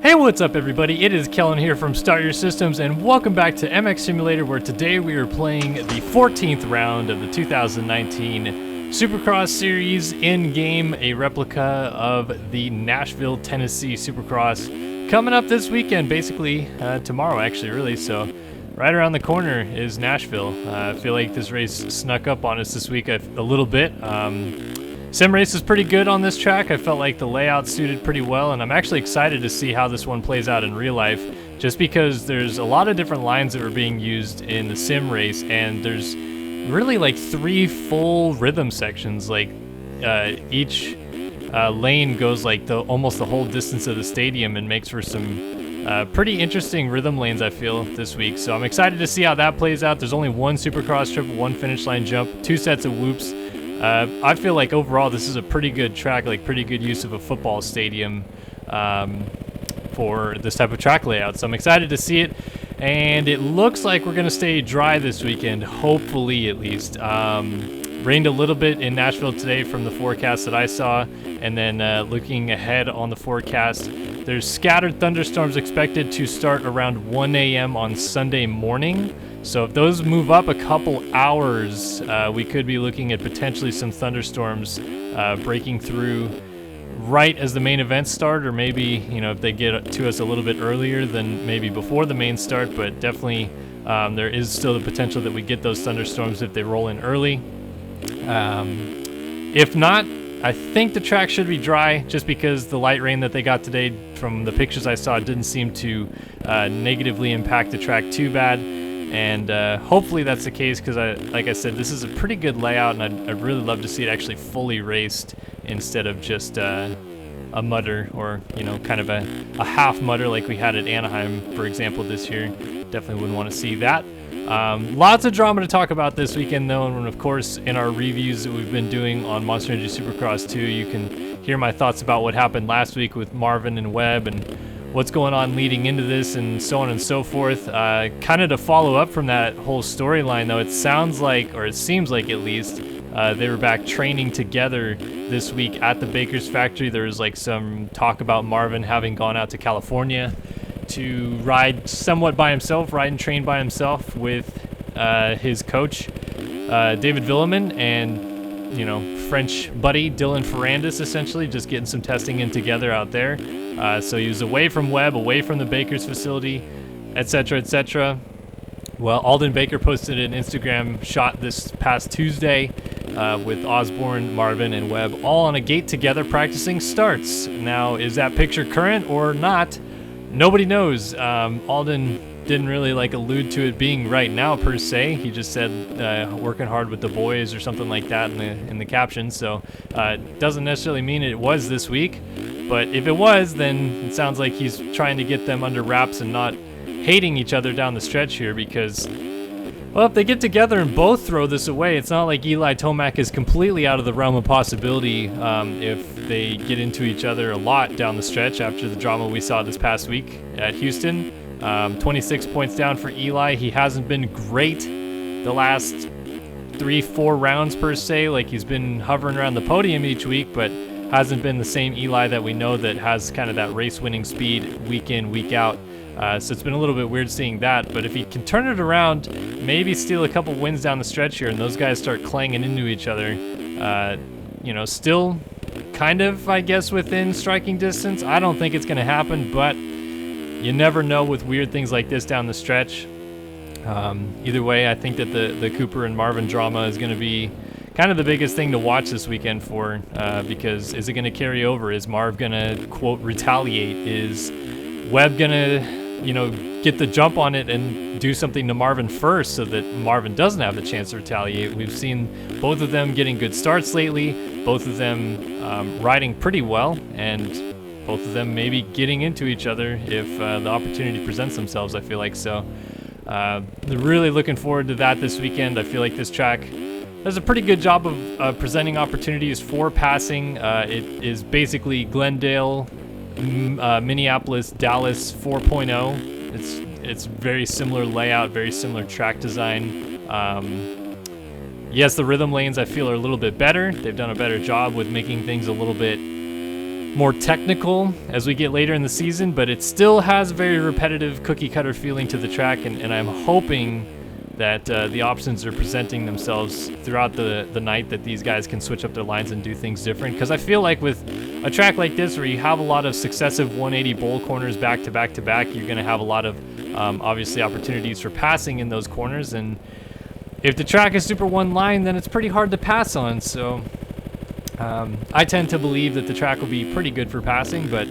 Hey, what's up everybody? It is Kellen here from Start Your Systems, and welcome back to MX Simulator, where today we are playing the 14th round of the 2019 Supercross Series in-game, a replica of the Nashville, Tennessee Supercross coming up this weekend, basically tomorrow actually, really. So right around the corner is Nashville. I feel like this race snuck up on us this week a little bit. Sim race is pretty good on this track. I felt like the layout suited pretty well, and I'm actually excited to see how this one plays out in real life, just because there's a lot of different lines that are being used in the sim race, and there's really like 3 full rhythm sections. Like each lane goes like almost the whole distance of the stadium and makes for some pretty interesting rhythm lanes, I feel, this week. So I'm excited to see how that plays out. There's only 1 Supercross triple, 1 finish line jump, 2 sets of whoops. I feel like overall this is a pretty good track, like pretty good use of a football stadium for this type of track layout. So I'm excited to see it, and it looks like we're going to stay dry this weekend, hopefully at least. Rained a little bit in Nashville today from the forecast that I saw, and then looking ahead on the forecast, there's scattered thunderstorms expected to start around 1 a.m. on Sunday morning. So if those move up a couple hours, we could be looking at potentially some thunderstorms breaking through right as the main events start, or maybe, you know, if they get to us a little bit earlier than maybe before the main start. But definitely there is still the potential that we get those thunderstorms if they roll in early. If not, I think the track should be dry, just because the light rain that they got today, from the pictures I saw, didn't seem to negatively impact the track too bad. And hopefully that's the case, because like I said, this is a pretty good layout, and I'd really love to see it actually fully raced instead of just a mutter, or, you know, kind of a half mutter like we had at Anaheim, for example, this year. Definitely wouldn't want to see that. Lots of drama to talk about this weekend, though, and of course in our reviews that we've been doing on Monster Energy Supercross 2, you can hear my thoughts about what happened last week with Marvin and Webb, and what's going on leading into this, and so on and so forth. Kind of to follow up from that whole storyline, though, it sounds like, or it seems like at least, they were back training together this week at the Baker's factory. There was like some talk about Marvin having gone out to California to ride somewhat by himself, ride and train by himself with his coach, David Villeman, and, you know, French buddy Dylan Ferrandis, essentially just getting some testing in together out there. So he was away from Webb, away from the Baker's facility, etc., etc. Well, Alden Baker posted an Instagram shot this past Tuesday with Osborne, Marvin, and Webb all on a gate together practicing starts. Now, is that picture current or not? Nobody knows. Alden didn't really allude to it being right now per se. He just said working hard with the boys or something like that in the caption. So it doesn't necessarily mean it was this week. But if it was, then it sounds like he's trying to get them under wraps and not hating each other down the stretch here, because, well, if they get together and both throw this away, it's not like Eli Tomac is completely out of the realm of possibility if they get into each other a lot down the stretch after the drama we saw this past week at Houston. 26 points down for Eli. He hasn't been great the last 3-4 rounds per se. Like, he's been hovering around the podium each week, but hasn't been the same Eli that we know that has kind of that race-winning speed week in, week out. So it's been a little bit weird seeing that. But if he can turn it around, maybe steal a couple wins down the stretch here, and those guys start clanging into each other, you know, still kind of, I guess, within striking distance. I don't think it's going to happen, but you never know with weird things like this down the stretch. Either way, I think that the Cooper and Marvin drama is going to be kind of the biggest thing to watch this weekend for, because is it going to carry over? Is Marv going to, quote, retaliate? Is Webb going to, you know, get the jump on it and do something to Marvin first so that Marvin doesn't have the chance to retaliate? We've seen both of them getting good starts lately, both of them riding pretty well, and both of them maybe getting into each other if the opportunity presents themselves, I feel like. So really looking forward to that this weekend. I feel like this track does a pretty good job of presenting opportunities for passing. It is basically Glendale, Minneapolis, Dallas 4.0. It's very similar layout, very similar track design. Yes, the rhythm lanes I feel are a little bit better. They've done a better job with making things a little bit more technical as we get later in the season, but it still has a very repetitive cookie cutter feeling to the track, and I'm hoping that the options are presenting themselves throughout the night, that these guys can switch up their lines and do things different. Because I feel like with a track like this where you have a lot of successive 180 bowl corners back to back to back, you're going to have a lot of obviously opportunities for passing in those corners, and if the track is super one line, then it's pretty hard to pass on. So I tend to believe that the track will be pretty good for passing, but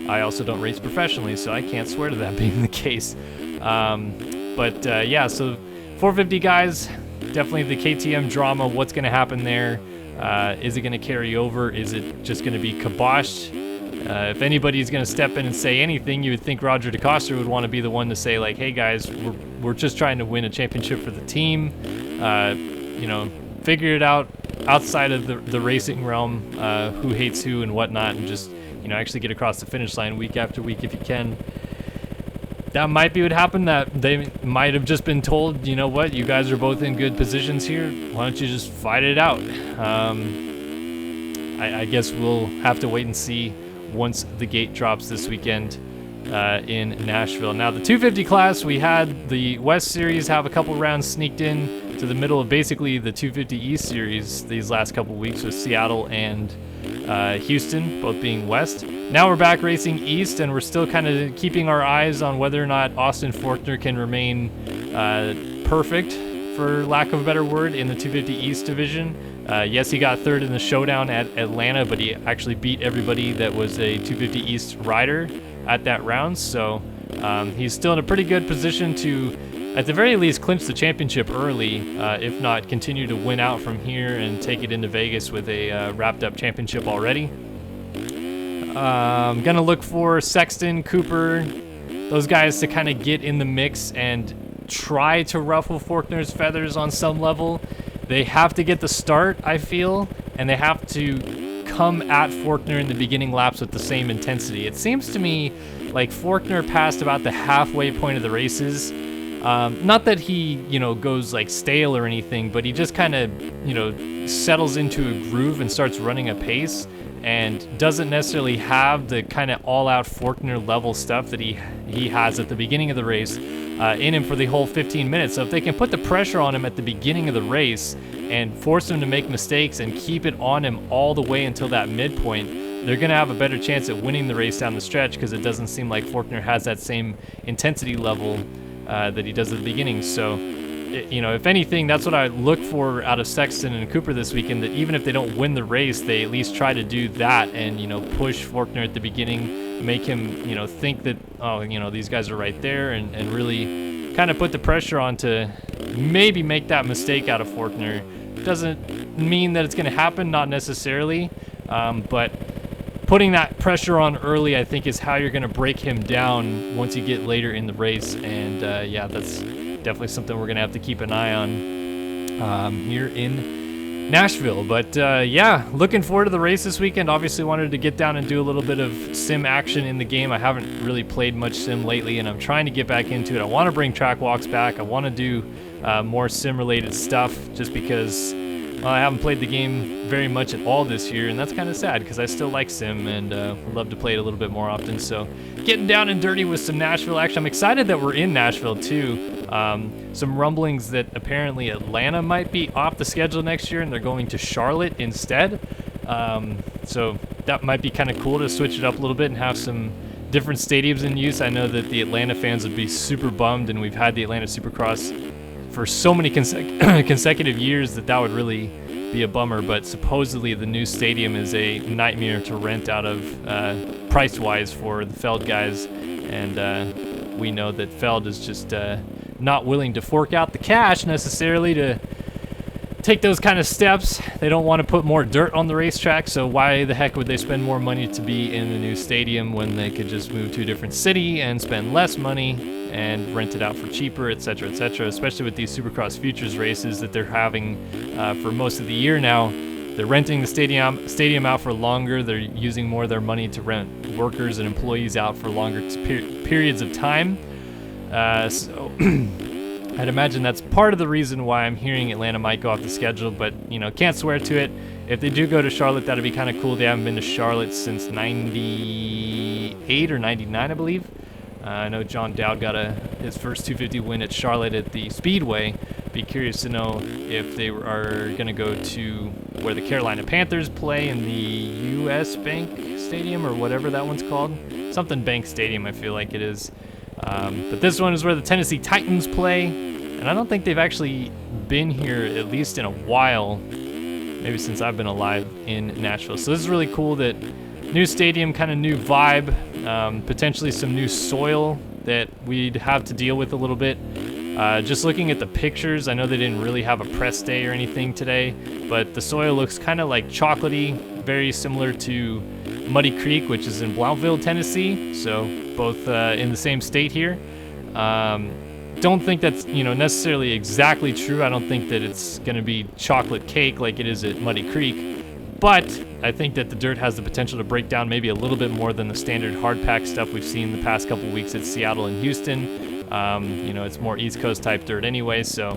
I also don't race professionally, so I can't swear to that being the case. Yeah, so 450 guys, definitely the KTM drama. What's going to happen there? Is it going to carry over? Is it just going to be kiboshed? If anybody's going to step in and say anything, you would think Roger DeCoster would want to be the one to say, like, hey guys, we're just trying to win a championship for the team. Figure it out outside of the racing realm, who hates who and whatnot, and just, actually get across the finish line week after week if you can. That might be what happened, that they might have just been told, you know what, you guys are both in good positions here, why don't you just fight it out? I guess we'll have to wait and see once the gate drops this weekend in Nashville. Now, the 250 class, we had the West Series have a couple rounds sneaked in to the middle of basically the 250 East Series these last couple weeks, with Seattle and Houston both being West. Now we're back racing East, and we're still kind of keeping our eyes on whether or not Austin Forkner can remain perfect, for lack of a better word, in the 250 East division. Yes, he got third in the showdown at Atlanta, but he actually beat everybody that was a 250 East rider at that round. So he's still in a pretty good position to, at the very least, clinch the championship early, if not continue to win out from here and take it into Vegas with a wrapped up championship already. I'm going to look for Sexton, Cooper, those guys to kind of get in the mix and try to ruffle Forkner's feathers on some level. They have to get the start, I feel, and they have to come at Forkner in the beginning laps with the same intensity. It seems to me like Forkner passed about the halfway point of the races. Not that he, goes like stale or anything, but he just kind of, settles into a groove and starts running a pace, and doesn't necessarily have the kind of all-out Forkner level stuff that he has at the beginning of the race in him for the whole 15 minutes. So if they can put the pressure on him at the beginning of the race and force him to make mistakes and keep it on him all the way until that midpoint, they're going to have a better chance at winning the race down the stretch, because it doesn't seem like Forkner has that same intensity level that he does at the beginning. So, if anything, that's what I look for out of Sexton and Cooper this weekend, that even if they don't win the race, they at least try to do that and, push Forkner at the beginning, make him, think that, these guys are right there, and really kind of put the pressure on to maybe make that mistake out of Forkner. Doesn't mean that it's going to happen, not necessarily, but putting that pressure on early, I think, is how you're going to break him down once you get later in the race. And that's definitely something we're going to have to keep an eye on here in Nashville. But looking forward to the race this weekend. Obviously wanted to get down and do a little bit of sim action in the game. I haven't really played much sim lately, and I'm trying to get back into it. I want to bring track walks back. I want to do more sim related stuff, just because I haven't played the game very much at all this year, and that's kind of sad, because I still like sim and would love to play it a little bit more often. So getting down and dirty with some Nashville action. I'm excited that we're in Nashville too. Some rumblings that apparently Atlanta might be off the schedule next year and they're going to Charlotte instead. So that might be kind of cool to switch it up a little bit and have some different stadiums in use. I know that the Atlanta fans would be super bummed, and we've had the Atlanta Supercross for so many consecutive years that would really be a bummer. But supposedly the new stadium is a nightmare to rent out of price-wise for the Feld guys, and we know that Feld is just not willing to fork out the cash necessarily to take those kind of steps. They don't want to put more dirt on the racetrack, so why the heck would they spend more money to be in the new stadium when they could just move to a different city and spend less money and rent it out for cheaper, etc., etc., especially with these Supercross Futures races that they're having for most of the year now. They're renting the stadium out for longer. They're using more of their money to rent workers and employees out for longer periods of time. So I'd imagine that's part of the reason why I'm hearing Atlanta might go off the schedule, but can't swear to it. if they do go to Charlotte, that'd be kind of cool. They haven't been to Charlotte since 98 or 99, I believe. I know John Dowd got his first 250 win at Charlotte at the Speedway. Be curious to know if they are going to go to where the Carolina Panthers play in the U.S. Bank Stadium or whatever that one's called. Something Bank Stadium, I feel like it is. But this one is where the Tennessee Titans play, and I don't think they've actually been here at least in a while, maybe since I've been alive in Nashville. So this is really cool that new stadium, kind of new vibe, potentially some new soil that we'd have to deal with a little bit. Just looking at the pictures, I know they didn't really have a press day or anything today, but the soil looks kind of like chocolatey, very similar to Muddy Creek, which is in Blounteville, Tennessee, so both in the same state here. Don't think that's necessarily exactly true. I don't think that it's going to be chocolate cake like it is at Muddy Creek, but I think that the dirt has the potential to break down maybe a little bit more than the standard hard pack stuff we've seen the past couple weeks at Seattle and Houston. It's more East Coast type dirt anyway, so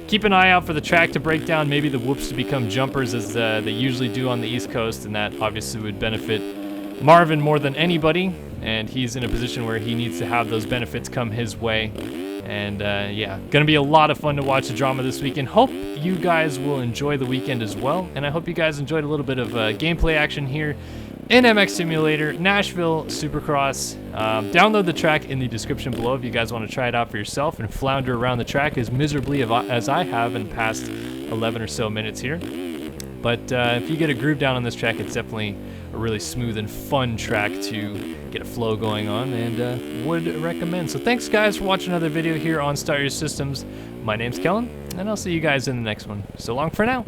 keep an eye out for the track to break down, maybe the whoops to become jumpers as they usually do on the East Coast, and that obviously would benefit Marvin more than anybody, and he's in a position where he needs to have those benefits come his way. And yeah, gonna be a lot of fun to watch the drama this weekend. Hope you guys will enjoy the weekend as well, and I hope you guys enjoyed a little bit of gameplay action here in MX Simulator, Nashville Supercross. Download the track in the description below if you guys want to try it out for yourself and flounder around the track as miserably as I have in the past 11 or so minutes here. But if you get a groove down on this track, it's definitely a really smooth and fun track to get a flow going on, and would recommend. So thanks guys for watching another video here on Start Your Systems. My name's Kellen, and I'll see you guys in the next one. So long for now.